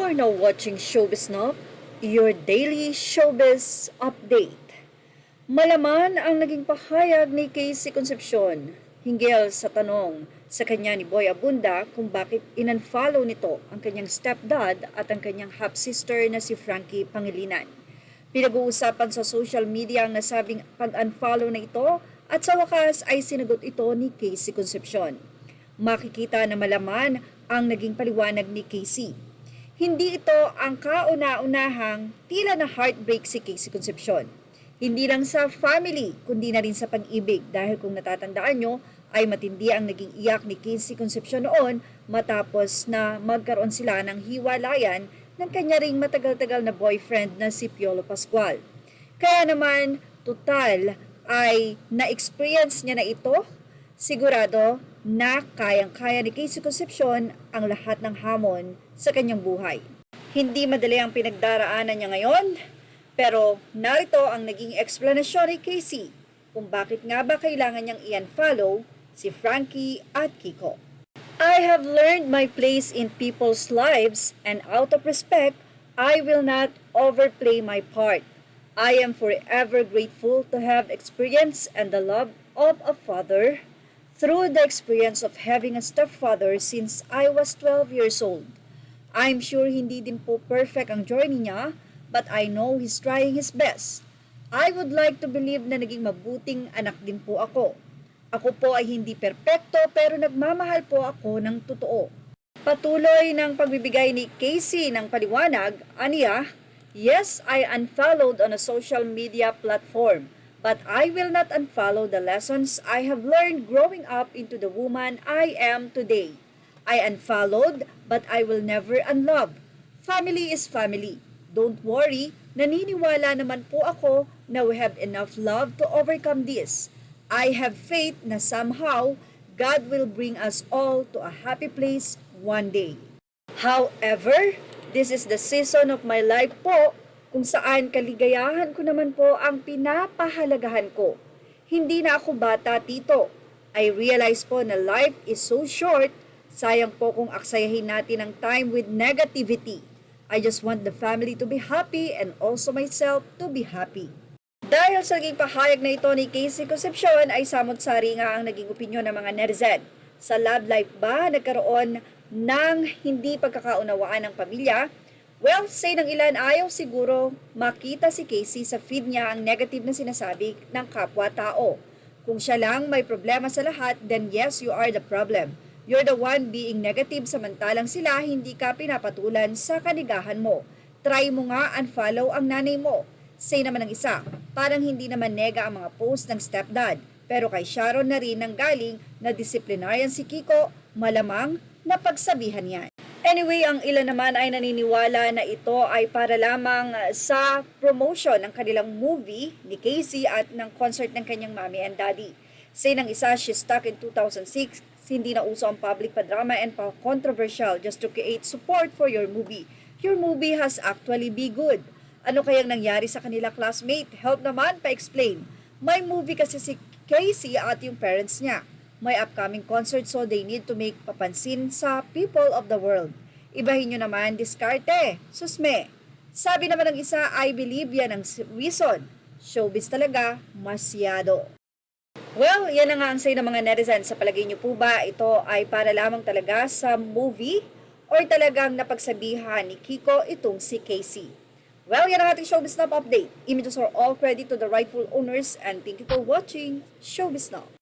You're now watching Showbiz Now, your daily showbiz update. Malaman ang naging pahayag ni Casey Concepcion hinggil sa tanong sa kanya ni Boy Abunda kung bakit inunfollow nito ang kanyang stepdad at ang kanyang half-sister na si Frankie Pangilinan. Pinag-uusapan sa social media ang nasabing pag-unfollow na ito at sa wakas ay sinagot ito ni Casey Concepcion. Makikita na malaman ang naging paliwanag ni Casey. Hindi ito ang kauna-unahang tila na heartbreak si Casey Concepcion. Hindi lang sa family, kundi na rin sa pag-ibig dahil kung natatandaan nyo, ay matindi ang naging iyak ni Casey Concepcion noon matapos na magkaroon sila ng hiwalayan ng kanya ring matagal-tagal na boyfriend na si Piolo Pascual. Kaya naman, total ay na-experience niya na ito, sigurado na kayang-kaya ni Casey Concepcion ang lahat ng hamon sa kanyang buhay. Hindi madali ang pinagdaraanan niya ngayon, pero narito ang naging explanation ni Casey kung bakit nga ba kailangan niyang i-unfollow si Frankie at Kiko. I have learned my place in people's lives and out of respect, I will not overplay my part. I am forever grateful to have experienced and the love of a father through the experience of having a stepfather since I was 12 years old. I'm sure hindi din po perfect ang journey niya, but I know he's trying his best. I would like to believe na naging mabuting anak din po ako. Ako po ay hindi perpekto pero nagmamahal po ako ng totoo. Patuloy ng pagbibigay ni Casey ng paliwanag, aniya, yes, I unfollowed on a social media platform. But I will not unfollow the lessons I have learned growing up into the woman I am today. I unfollowed, but I will never unlove. Family is family. Don't worry, naniniwala naman po ako na we have enough love to overcome this. I have faith na somehow, God will bring us all to a happy place one day. However, this is the season of my life po kung saan kaligayahan ko naman po ang pinapahalagahan ko. Hindi na ako bata, tito. I realize po na life is so short, sayang po kung aksayahin natin ang time with negativity. I just want the family to be happy and also myself to be happy. Dahil sa naging pahayag na ito ni Casey Concepcion ay samot-sari nga ang naging opinyon ng mga netizen. Sa love life ba nagkaroon ng hindi pagkakaunawaan ng pamilya? Well, say ng ilan, ayaw siguro makita si Casey sa feed niya ang negative na sinasabi ng kapwa-tao. Kung siya lang may problema sa lahat, then yes, you are the problem. You're the one being negative samantalang sila hindi ka pinapatulan sa kanigahan mo. Try mo nga unfollow ang nanay mo. Say naman ng isa, parang hindi naman nega ang mga post ng stepdad. Pero kay Sharon na rin nang galing na disciplinarian si Kiko, malamang napagsabihan yan. Anyway, ang ilan naman ay naniniwala na ito ay para lamang sa promotion ng kanilang movie ni Casey at ng concert ng kanyang mommy and daddy. Say ng isa, she stuck in 2006, hindi na uso ang public pa-drama and pa-controversial just to create support for your movie. Your movie has actually be good. Ano kayang nangyari sa kanila classmate? Help naman, pa-explain. May movie kasi si Casey at yung parents niya. May upcoming concert so they need to make papansin sa people of the world. Ibahin nyo naman, diskarte, susme. Sabi naman ng isa, I believe yan ang reason. Showbiz talaga, masyado. Well, yan na nga ang say ng mga netizens. Sa palagay nyo po ba, ito ay para lamang talaga sa movie or talagang napagsabihan ni Kiko itong si Casey? Well, yan ang ating Showbiz Now update. Images are all credit to the rightful owners and thank you for watching Showbiz Now.